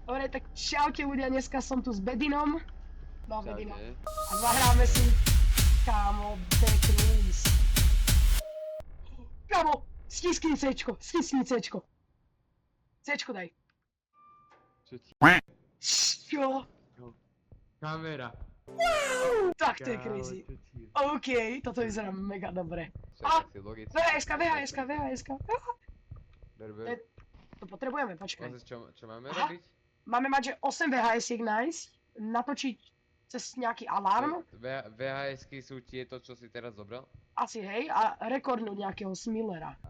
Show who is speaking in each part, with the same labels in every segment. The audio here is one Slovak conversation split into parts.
Speaker 1: Dobre, tak čaute ľudia, dneska som tu s Bedinom. No, Bedinom.
Speaker 2: Čaute.
Speaker 1: A zahráme si, kámo, Backrooms. Kámo, stiskni Cčko, stisni Cčko. Cčko daj.
Speaker 2: Čo ti?
Speaker 1: Čo?
Speaker 2: Kamera.
Speaker 1: Tak to je crazy.
Speaker 2: Kámo, čo ti?
Speaker 1: OK, toto vyzerá mega dobre.
Speaker 2: Však asi logicky.
Speaker 1: VHS-ka.
Speaker 2: Ber.
Speaker 1: To potrebujeme, počkaj.
Speaker 2: Pozri, čo máme
Speaker 1: Aha.
Speaker 2: robiť?
Speaker 1: Máme mať, že 8 VHS-iek nájsť, natočiť cez nejaký alarm,
Speaker 2: VHS-ky sú tieto, čo si teraz zobral?
Speaker 1: asi hej, a rekordnúť nejakého Smillera.
Speaker 2: A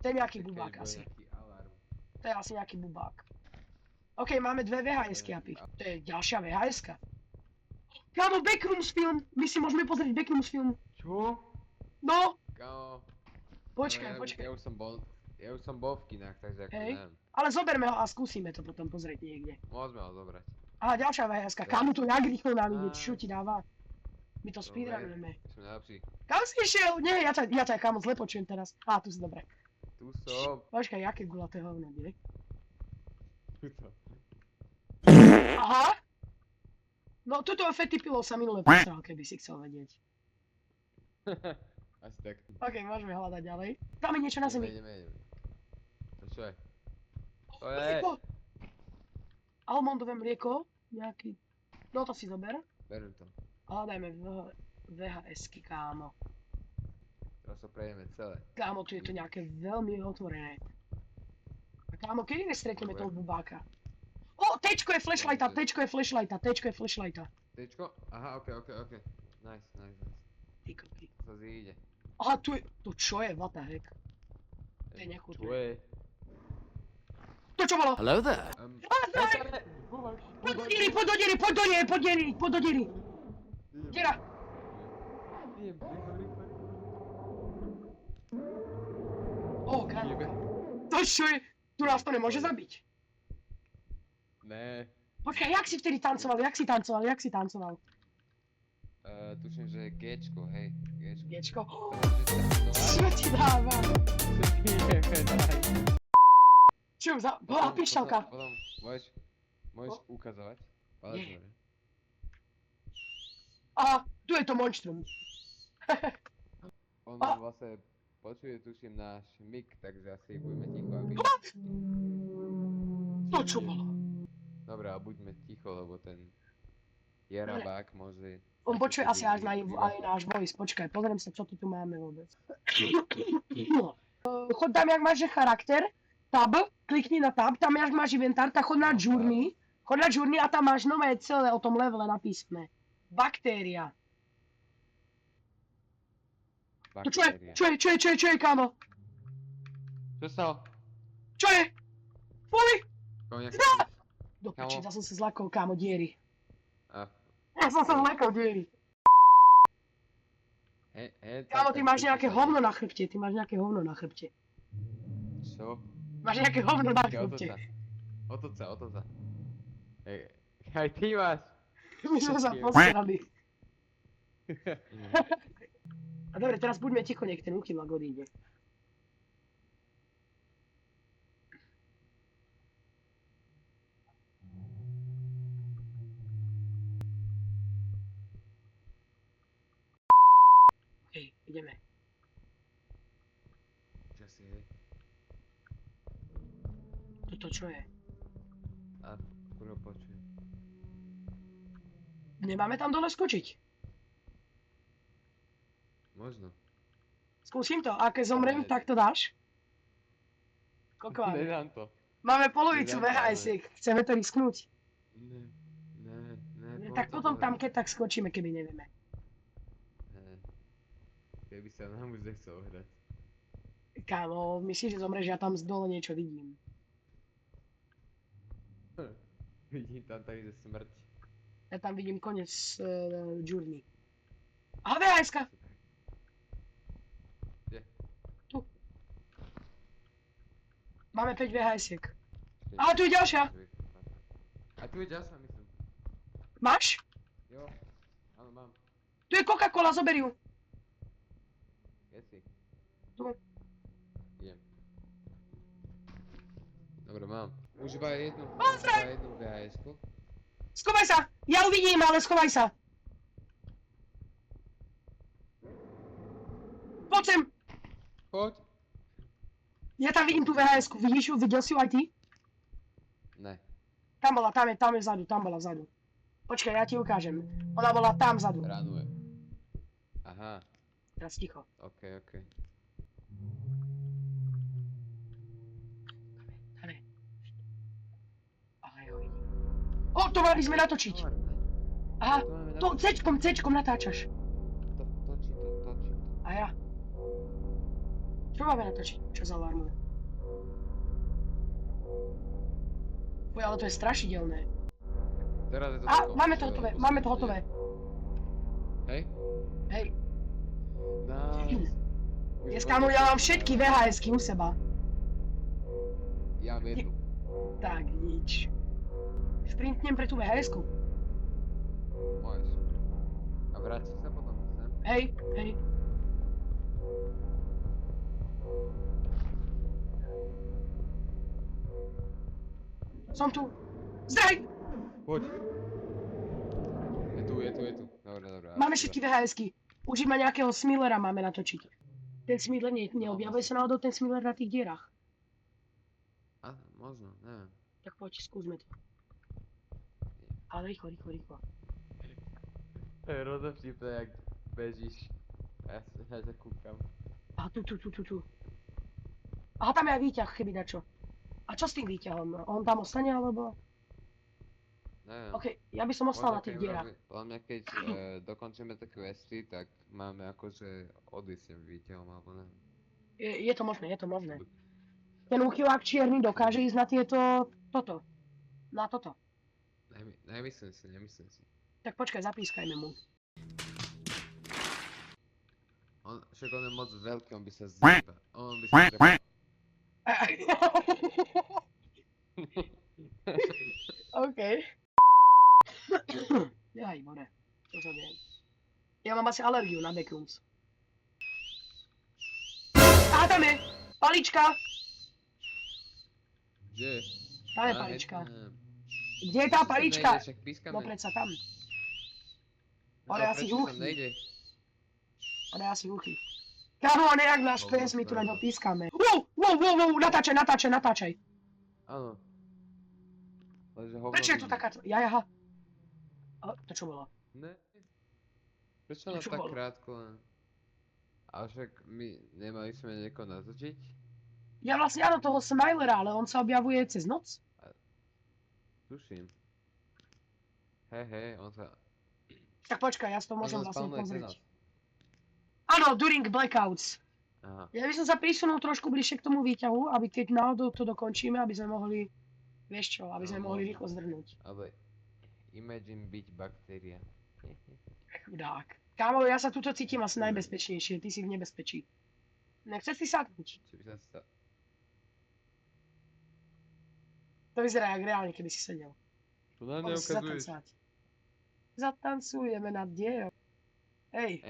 Speaker 1: To je nejaký
Speaker 2: keď
Speaker 1: bubák
Speaker 2: bude
Speaker 1: asi.
Speaker 2: nejaký alarm.
Speaker 1: To je asi nejaký bubák. OK, máme dve VHS-ky, Api. To je ďalšia VHS-ka. Kámo, Backrooms film! My si môžeme pozrieť Backrooms film.
Speaker 2: Čo?
Speaker 1: No!
Speaker 2: Kámo.
Speaker 1: Počkaj.
Speaker 2: Ja už som bol v kinách, takže ako
Speaker 1: Hej.
Speaker 2: neviem.
Speaker 1: Ale zoberme ho a skúsime to potom pozrieť niekde.
Speaker 2: Môžeme ho zobrať.
Speaker 1: Aha, ďalšia VHS-ka. Kámo, to jak rýchlo nám ide, čo ti dáva? My to
Speaker 2: Dobre.
Speaker 1: speedrunujeme.
Speaker 2: Sme najlepší.
Speaker 1: Kam si išiel? Nie, ja ťa kámo zle počujem teraz. Á, tu si dobre.
Speaker 2: Tu som.
Speaker 1: Počkaj, jaké gulaté hovno, nie?
Speaker 2: Tuto.
Speaker 1: Aha! No, tuto Fatty Pillow sa minule posral, keby si chcel vedieť.
Speaker 2: Asi tak.
Speaker 1: OK, môžeme hľadať ďalej. Tam je niečo na zemi.
Speaker 2: Ideme. To čo je? To je.
Speaker 1: Mlieko! Almondové mlieko, nejaký... No to si zober.
Speaker 2: Berem to.
Speaker 1: Hľadajme VHS-ky, kámo.
Speaker 2: Teraz to prejdeme celé.
Speaker 1: Kámo, tu je to nejaké veľmi otvorené. A kámo, kedy nestretneme toho bubáka? O, Tčko je flashlighta.
Speaker 2: Tečko? Aha, ok. Nice.
Speaker 1: Ty koky.
Speaker 2: To zíde.
Speaker 1: Aha, tu je... To čo je? What the heck? To je nechutné.
Speaker 2: Čo je?
Speaker 1: To čo bolo?
Speaker 3: Hello there.
Speaker 1: Poď do diery! Diera! Ó, kámo. To čo je? Tu nás to nemôže zabiť.
Speaker 2: Ne.
Speaker 1: Počkaj, jak si vtedy tancoval? Jak si tancoval?
Speaker 2: Tuším, že je Gčko, hej.
Speaker 1: Gčko.
Speaker 2: Čo?
Speaker 1: Čo ti dáva? Čo za... Bola pišťalka.
Speaker 2: Potom môžeš ukazovať. Palec
Speaker 1: Nie.
Speaker 2: hore.
Speaker 1: Aha, tu je to monštrum.
Speaker 2: On
Speaker 1: A-
Speaker 2: vlastne počuje, tuším, náš mik, takže asi buďme ticho, aby...
Speaker 1: To čo bolo?
Speaker 2: Dobre, ale buďme ticho, lebo ten Jarabák môže...
Speaker 1: On počuje asi aj náš voice. Počkaj, pozriem sa, čo tu máme vôbec. Chod tam, jak máš že charakter, tab, klikni na tab, tam jak máš inventár, tak chod na journey a tam máš nové celé o tom levele napísané. Baktéria. To čo je, kámo?
Speaker 2: Čo stalo?
Speaker 1: Čo je? Fuj!
Speaker 2: Koniec.
Speaker 1: Do
Speaker 2: Kámo.
Speaker 1: piči, ja som sa zlakol, kámo, diery.
Speaker 2: A,
Speaker 1: Ja som sa zlakol diery. Kámo, ty máš nejaké hovno na chrbte,
Speaker 2: Čo?
Speaker 1: Máš nejaké hovno na
Speaker 2: Počkaj,
Speaker 1: chrbte.
Speaker 2: otoč sa. Hej, aj ty máš.
Speaker 1: My sme sa posrali. A dobre, teraz buďme ticho, nech ten úchylak odíde. Hej, ideme.
Speaker 2: Čo si, hej?
Speaker 1: Toto čo je?
Speaker 2: A kurva počujem.
Speaker 1: Nemáme tam dole skočiť.
Speaker 2: Možno.
Speaker 1: Skúsim to, a keď zomrem, tak to dáš? Koľko máme?
Speaker 2: Nedám to.
Speaker 1: Máme polovicu
Speaker 2: Nedám to,
Speaker 1: VHS-iek, chceme to risknúť.
Speaker 2: Ne.
Speaker 1: Tak potom tam keď tak skočíme, keby nevieme.
Speaker 2: Keby sa nám už nechcel hrať.
Speaker 1: Kámo, myslíš, že zomreš, ja tam z dole niečo vidím.
Speaker 2: Vidím tam takže smrť.
Speaker 1: Ja tam vidím konec journey. Aha, VHS-ka!
Speaker 2: Kde?
Speaker 1: Tu. Máme 5 VHS-iek. A tu je ďalšia!
Speaker 2: A tu je ďalšia, myslím.
Speaker 1: Máš?
Speaker 2: Jo, áno, mám.
Speaker 1: Tu je Coca-Cola, zober ju.
Speaker 2: Kde si?
Speaker 1: Tu.
Speaker 2: Idem. mám. Už iba jednu VHS-ku.
Speaker 1: Schovaj sa! Ja uvidím, ale schovaj sa! Poď sem!
Speaker 2: Poď.
Speaker 1: Ja tam vidím tú VHS-ku, vidíš ju? Videl si ju aj ty?
Speaker 2: Ne.
Speaker 1: Tam bola, tam je vzadu, tam bola vzadu. Počkaj, ja ti ukážem. Ona bola tam vzadu.
Speaker 2: Ranuje. Aha,
Speaker 1: Teraz ticho.
Speaker 2: okej.
Speaker 1: Dane. Ale jo, vidím. O, to mali sme natočiť. Aha, to C-čkom natáčaš.
Speaker 2: Točí to.
Speaker 1: A ja. Čo máme natočiť? Čo za alarmu? Fuj, ale to je strašidelné.
Speaker 2: Teraz je to
Speaker 1: A,
Speaker 2: takom,
Speaker 1: máme to hotové.
Speaker 2: Hej?
Speaker 1: Hej,
Speaker 2: Nice.
Speaker 1: dnes kámo, ja mám všetky VHSky u seba.
Speaker 2: Ja mám jednu.
Speaker 1: Tak, nič. Sprintnem pre tú VHSku.
Speaker 2: Môžeš. A vrátiš sa potom sem?
Speaker 1: Hej. Som tu. Zdraj!
Speaker 2: Poď. Je tu. Dobre.
Speaker 1: Máme všetky VHSky. Už iba nejakého Smillera máme natočiť. Ten Smiller neobjavuje sa náhodou ten Smiller na tých dierach.
Speaker 2: A, možno, neviem.
Speaker 1: Tak poď, skúsme to. Ale rýchlo.
Speaker 2: To je hrozne vtipné, jak bežíš. Ja sa kúkam.
Speaker 1: Aha, tu. Aha, tam je aj výťah, keby dačo. A čo s tým výťahom? On tam ostane, alebo?
Speaker 2: Neviem.
Speaker 1: OK, ja by som ostal na tých dierach.
Speaker 2: Podľa mňa, keď dokončíme tie questy, tak máme akože odísť tým výťahom, alebo neviem.
Speaker 1: Je to možné. Ten úchylák čierny dokáže ísť na toto. Na toto.
Speaker 2: Nemyslím si.
Speaker 1: Tak počkaj, zapískajme mu.
Speaker 2: Však on je moc veľký, on by sa zjebal.
Speaker 1: OK. Jaj, more. Čo sa deje? Ja mám asi alergiu na backrooms. Aha, tam je! Palička!
Speaker 2: Kde?
Speaker 1: Tam je palička. Kde je tá palička? No predsa tam. On je asi hluchý. On je asi hluchý. Kámo, on je jak náš pes, my tu na ňo pískame. Wow, natáčaj.
Speaker 2: Áno.
Speaker 1: Prečo je tu takáto? Jaha. To čo bolo?
Speaker 2: Ne. Prečo na tak krátko len? A však my nemali sme niekoho natočiť?
Speaker 1: Ja vlastne áno toho Smilera, ale on sa objavuje cez noc?
Speaker 2: Tuším. Hej, on sa...
Speaker 1: Tak počkaj, ja si to môžem vlastne
Speaker 2: spawnuje
Speaker 1: pozrieť.
Speaker 2: cez noc.
Speaker 1: Áno, during blackouts.
Speaker 2: Aha.
Speaker 1: Ja by som sa prisunul trošku bližšie k tomu výťahu, aby keď náhodou to dokončíme, aby sme mohli... Vieš čo, aby sme mohli rýchlo zdrhnúť.
Speaker 2: Ale... Imagine byť baktéria.
Speaker 1: Chudák. Kámo, ja sa tuto cítim asi najbezpečnejšie, ty si v nebezpečí. Nechceš si sadnúť?
Speaker 2: Čo by sa stalo?
Speaker 1: To vyzerá jak reálne, keby si sedel.
Speaker 2: To nám
Speaker 1: Poďme si
Speaker 2: neukazuješ.
Speaker 1: zatancovať. Zatancujeme na diel. Hej.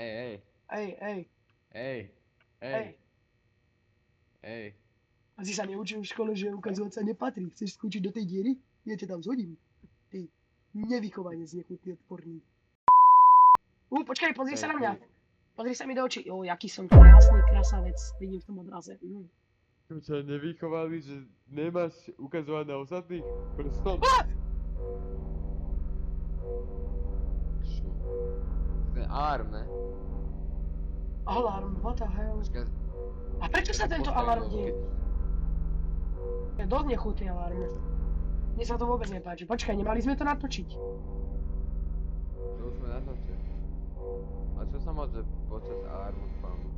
Speaker 1: A si sa neučil v škole, že ukazovať sa nepatrí. Chceš skúčiť do tej diery? Ja ťa tam zhodím. Ty nevychovanie z nechutný odporný. Počkaj, pozri sa na mňa. Pozri sa mi do očí. Jaký som krásny krasavec. Vidím v tom odraze.
Speaker 2: Čo ťa nevychovali, že nemáš ukazovať na ostatných prstom? Čo? Ten alarm, ne?
Speaker 1: Alarm, what the hell?
Speaker 2: Počkaj.
Speaker 1: A prečo sa tento alarm deje? Je dosť nechutný alarm. Mne sa to vôbec nepáči. Počkaj, nemali sme to natočiť.
Speaker 2: To už sme natočili. A čo sa môže počas alarmu spavnúť?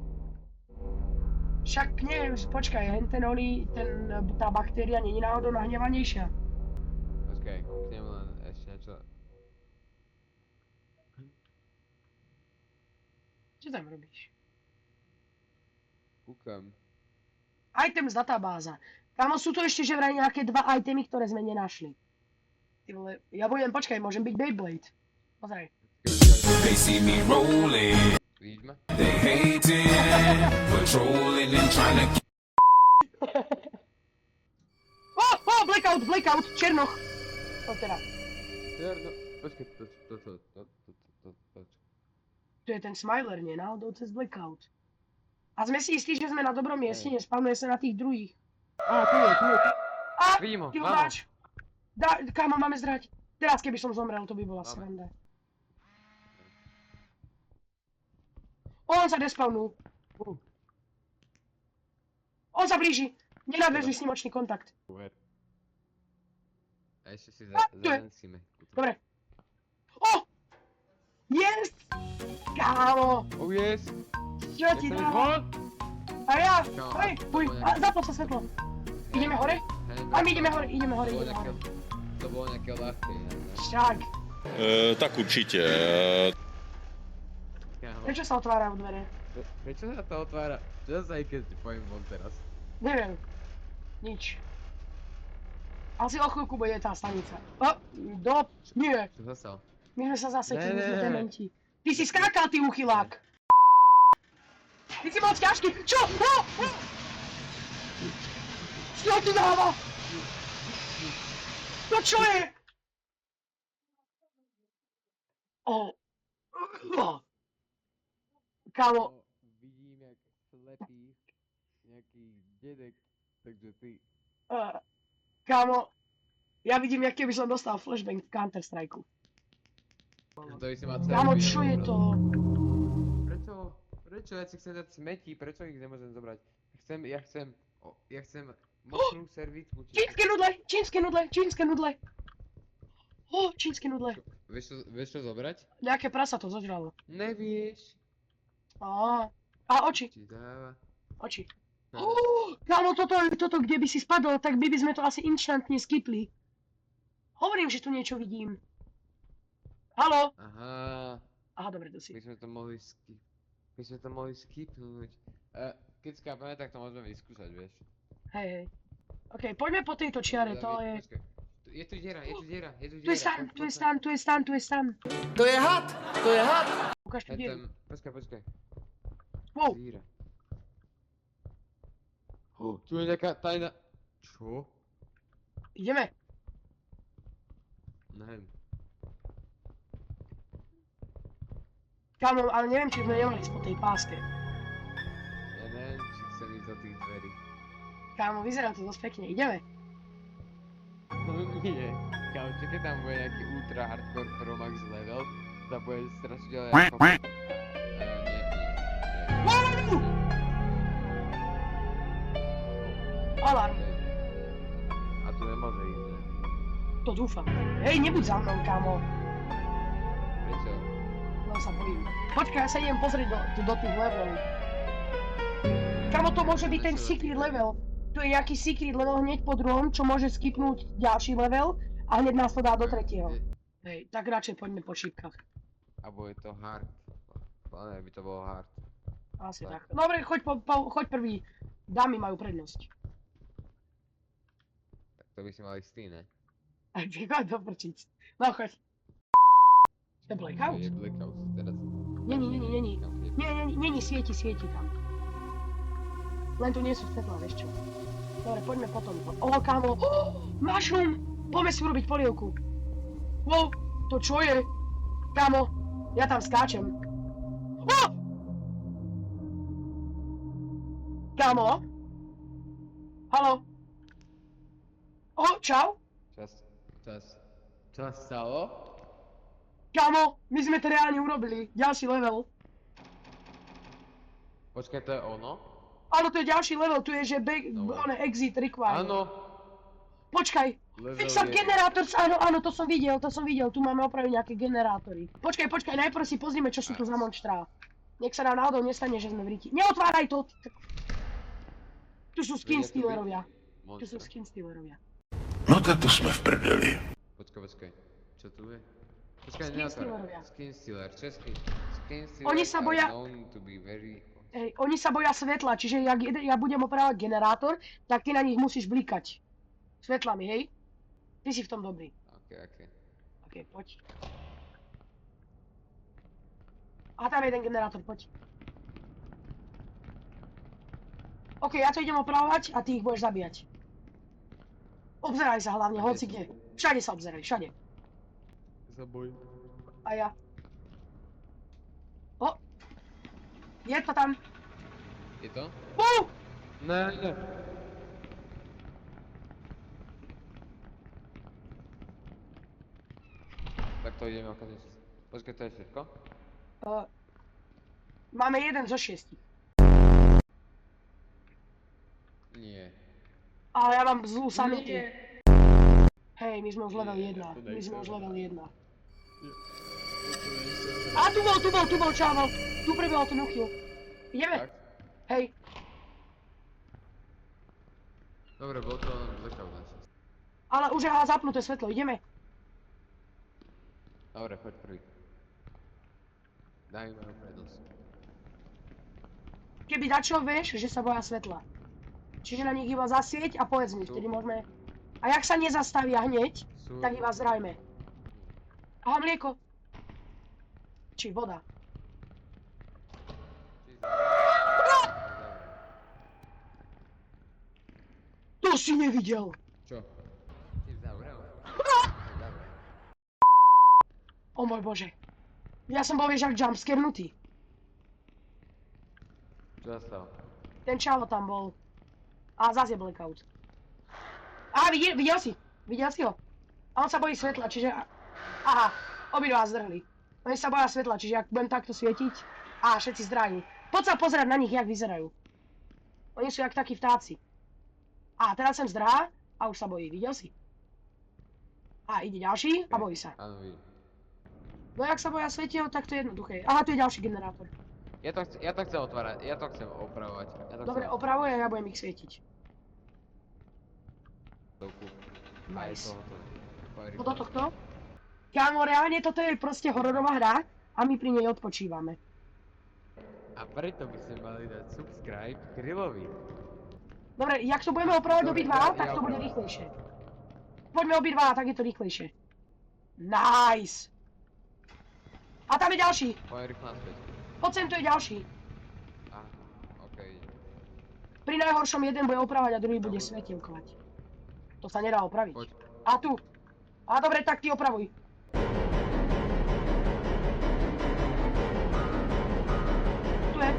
Speaker 1: Však neviem, počkaj, tá baktéria nie je náhodou nahnevanejšia.
Speaker 2: Počkaj, kúknem len ešte niečo.
Speaker 1: Čo tam robíš?
Speaker 2: Kúkam.
Speaker 1: Items databáza. Kámo, sú to ešte že vraj nejaké 2 itemy, ktoré sme nenašli. Ty vole, ja budem, počkaj, môžem byť Beyblade. Pozraj.
Speaker 3: They see me rolling,
Speaker 2: Vidíš ma?
Speaker 3: they hating, patrolling and trying to
Speaker 1: blackout, černoch. To teda,
Speaker 2: Černo... Počkej,
Speaker 1: to je ten smiler, nie? Náhodou cez blackout. A sme si istí, že sme na dobrom mieste, nespavnuje sa na tých druhých. Á, tu je. Á,
Speaker 2: Vidím ho,
Speaker 1: ty
Speaker 2: mám ho.
Speaker 1: obráč. Kámo, máme zdrať. Teraz keby som zomrel, to by bola
Speaker 2: Máme.
Speaker 1: sranda. On sa despawnul. On sa blíži. Nenadvežuj s ním očný kontakt.
Speaker 2: A ešte si
Speaker 1: tu je.
Speaker 2: zalencíme.
Speaker 1: Dobre. O! Yes! Kámo!
Speaker 2: Oh yes!
Speaker 1: Čo ti dáva? A ja? Hej, fuj, zaplo sa svetlo. Ideme hore? A my ideme hore.
Speaker 2: To bolo nejaké ľahké, ne?
Speaker 1: Však.
Speaker 4: Tak určite.
Speaker 1: Prečo sa otvárajú dvere?
Speaker 2: Prečo sa to otvára? Čo sa aj keď ti poviem von teraz?
Speaker 1: Neviem. Nič. Asi o chvíľku bude tá stanica. Nie.
Speaker 2: Čo sa stalo?
Speaker 1: My sme sa zasekli,
Speaker 2: Ne,
Speaker 1: my sme
Speaker 2: ne.
Speaker 1: dementi. Ty si skákal, ty uchylák. Ty si moc ťažký. Čo? Čo ti dáva? To čo je? Kámo,
Speaker 2: Vidím, jak slepý nejaký dedek, takže ty...
Speaker 1: kámo, ja vidím, jak keby som dostal flashbang v Counter-Strike.
Speaker 2: To by si mal celý
Speaker 1: Kámo,
Speaker 2: video
Speaker 1: čo je
Speaker 2: urobiť.
Speaker 1: to?
Speaker 2: Prečo ja si chcem dať smeti? Prečo ich nemôžem zobrať? Ja chcem mokrú servitku.
Speaker 1: Čínske nudle. Čínske nudle.
Speaker 2: Vieš čo zobrať?
Speaker 1: Nejaké prasa to zožralo.
Speaker 2: Nevieš.
Speaker 1: A oči.
Speaker 2: Ti dáva.
Speaker 1: Oči. Kámo, toto, kde by si spadol, tak by sme to asi instantne skipli. Hovorím, že tu niečo vidím. Haló?
Speaker 2: Aha,
Speaker 1: Dobre, to si.
Speaker 2: my sme to mohli skipnúť. Keď skápeme, tak to môžeme vyskúšať, vieš.
Speaker 1: Hej. OK, poďme po tejto čiare, to je...
Speaker 2: Počkaj. Je tu diera.
Speaker 1: Tu je stan.
Speaker 5: To je had!
Speaker 1: Ukáž tu dieru.
Speaker 2: Počkaj.
Speaker 1: Wow,
Speaker 2: Díra. Tu je nejaká tajná... Čo?
Speaker 1: ideme.
Speaker 2: Neviem.
Speaker 1: Kámo, ale neviem, či sme nemali ísť po tej páske.
Speaker 2: Ja neviem, či chcem ísť do tých dverí.
Speaker 1: Kámo, vyzerá to dosť pekne, ideme.
Speaker 2: No nie. Kámo, čo keď tam bude nejaký ultra hardcore pro max level, to bude strašidelné ako... Nie.
Speaker 1: Alarm,
Speaker 2: A tu nemôže ísť, ne?
Speaker 1: to dúfam. Hej, nebuď za mnou, kámo.
Speaker 2: Prečo?
Speaker 1: No sa bojím. Počkaj, ja sa idem pozrieť do tých levelov. Kámo, to môže byť ten secret level. Tu je nejaký secret level hneď po druhom, čo môže skipnúť ďalší level a hneď nás to dá do tretieho. Hej, tak radšej poďme po šípkach.
Speaker 2: Abo je to hard. Ale by to bolo hard.
Speaker 1: Asi
Speaker 2: Tak.
Speaker 1: tak. Dobre, choď prvý. Dámy majú prednosť.
Speaker 2: Tak to by si mal ísť ty, ne?
Speaker 1: Aj ty choď do prčic. No choď. To je blackout?
Speaker 2: Je blackout teraz.
Speaker 1: Není.
Speaker 2: Kam je?
Speaker 1: Nie, svieti tam. Len tu nie sú svetlá, vieš čo. Dobre, poďme potom. Kámo, mushroom! Poďme si urobiť polievku. Wow, to čo je? Kámo, ja tam skáčem. Kámo? Haló? Čau?
Speaker 2: Čo sa stalo?
Speaker 1: Kámo, my sme to reálne urobili. Ďalší level.
Speaker 2: Počkaj, to je ono?
Speaker 1: Áno, to je ďalší level, tu je, že
Speaker 2: No.
Speaker 1: exit required.
Speaker 2: Áno.
Speaker 1: Počkaj,
Speaker 2: Level
Speaker 1: fix up
Speaker 2: je-
Speaker 1: generátor, áno, to som videl, tu máme opraviť nejaké generátory. Počkaj, najprv si pozrime, čo sú tu za monštrá. Nech sa nám náhodou nestane, že sme v ríti. Neotváraj to! Tu sú skin stealerovia.
Speaker 4: No tak to sme v prdeli.
Speaker 2: Počkaj. Čo tu je? Počkaj,
Speaker 1: Skin stealerovia.
Speaker 2: Skin stealer, český. Skin stealer
Speaker 1: Oni sa boja-
Speaker 2: are known to be very...
Speaker 1: Hej, oni sa boja svetla, čiže ja budem opravovať generátor, tak ty na nich musíš blikať. Svetlami, hej? Ty si v tom dobrý. OK, poď. A tam je jeden generátor, poď. OK, ja to idem opravovať a ty ich budeš zabíjať. Obzeraj sa hlavne, hoci kde. Všade sa obzeraj, všade.
Speaker 2: Sa bojím.
Speaker 1: A ja. O! Je to tam.
Speaker 2: Je to? Ne. Tak to ideme okazať. Počkaj, to je všetko?
Speaker 1: Máme 1 zo 6.
Speaker 2: Nie.
Speaker 1: Ale ja mám zlú sanitu. Hej, my sme už level 1. My sme už level 1. A tu bol, čavo. Tu prebehol ten uchyl. Ideme?
Speaker 2: Tak?
Speaker 1: Hej.
Speaker 2: Dobre, bol to blackout na čas.
Speaker 1: Ale už je zapnuté svetlo, ideme.
Speaker 2: Dobre, poď prvý. Daj mi prednosť.
Speaker 1: Keby dačo vieš, že sa boja svetla. Čiže na nich iba zasvieť a povedz mi, vtedy môžeme... A jak sa nezastavia hneď, tak iba zrajme. Aha, mlieko. Či voda. To si nevidel.
Speaker 2: Čo? Ty zavrel.
Speaker 1: O môj bože. Ja som bol vieš jak jumpscarnutý.
Speaker 2: Čo sa stalo?
Speaker 1: Ten čavo tam bol. A zase je blackout. Á, videl si? Videl si ho? A on sa bojí svetla, čiže... Aha, obidva zdrhli. Oni sa boja svetla, čiže ak budem takto svietiť... Á, všetci zdráni. Poď sa pozerať na nich, jak vyzerajú. Oni sú jak takí vtáci. Á, teraz sem zdrhá a už sa bojí, videl si? Á, ide ďalší a bojí sa.
Speaker 2: Áno, vidím.
Speaker 1: No jak sa boja svetiel, tak to je jednoduché. Aha, tu je ďalší generátor.
Speaker 2: Ja to chcem otvárať, ja to chcem opravovať.
Speaker 1: Dobre, opravuj a ja budem ich svietiť. Nice. No do tohto? Kámo, reálne toto je proste hororová hra a my pri nej odpočívame.
Speaker 2: A preto by sme mali dať subscribe Grillovi.
Speaker 1: Dobre, jak to budeme opravovať
Speaker 2: Dobre,
Speaker 1: obidva, tak
Speaker 2: ja
Speaker 1: to bude
Speaker 2: opravujem.
Speaker 1: rýchlejšie. Poďme obidva, tak je to rýchlejšie. Nice! A tam je ďalší.
Speaker 2: Poďme rýchlo naspäť.
Speaker 1: Poď sem, tu je ďalší.
Speaker 2: Okej.
Speaker 1: Pri najhoršom jeden bude opravovať a druhý bude svetielkovať. To sa nedá opraviť.
Speaker 2: Poď.
Speaker 1: A tu. A dobre, tak ty opravuj. Tu je.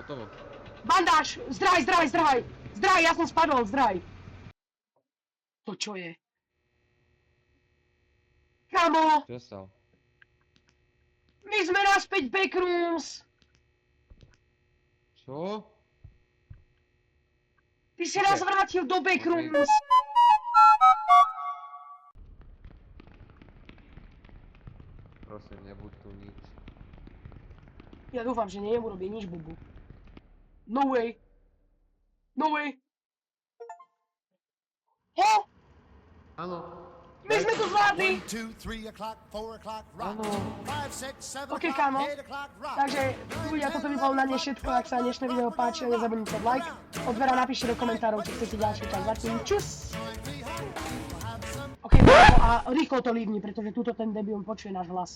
Speaker 2: Hotovo.
Speaker 1: Bandáž! Zdraj! Zdraj, ja som spadol, zdraj. To čo je? Kamo!
Speaker 2: Čo sa stalo?
Speaker 1: My sme naspäť backrooms!
Speaker 2: Čo?
Speaker 1: Ty si nás vrátil do backrooms!
Speaker 2: Prosím, nebuď tu nič.
Speaker 1: Ja dúfam, že neurobí nič, bubu. No way! No way! Ho!
Speaker 2: Áno.
Speaker 1: My sme to zvládli!
Speaker 5: 1, 2, 3 o'clock, 4 o'clock, rock.
Speaker 2: Áno.
Speaker 5: 5, 6, 7
Speaker 1: OK,
Speaker 5: o'clock,
Speaker 1: kámo.
Speaker 5: 8 o'clock, rock.
Speaker 1: Takže, ľudia, toto by bolo na dnes všetko. Ak sa dnešné video páčilo, nezabudnite like. Od veľa napíšte do komentárov, či chcete ďalší čas. Zatím čus! OK, a rýchlo to líbni, pretože túto ten debil počuje náš hlas.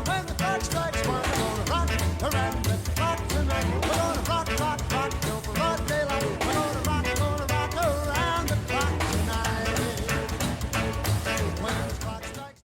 Speaker 5: When the clock strikes 1, we're gonna rock around the clock tonight. We're gonna rock till broad daylight.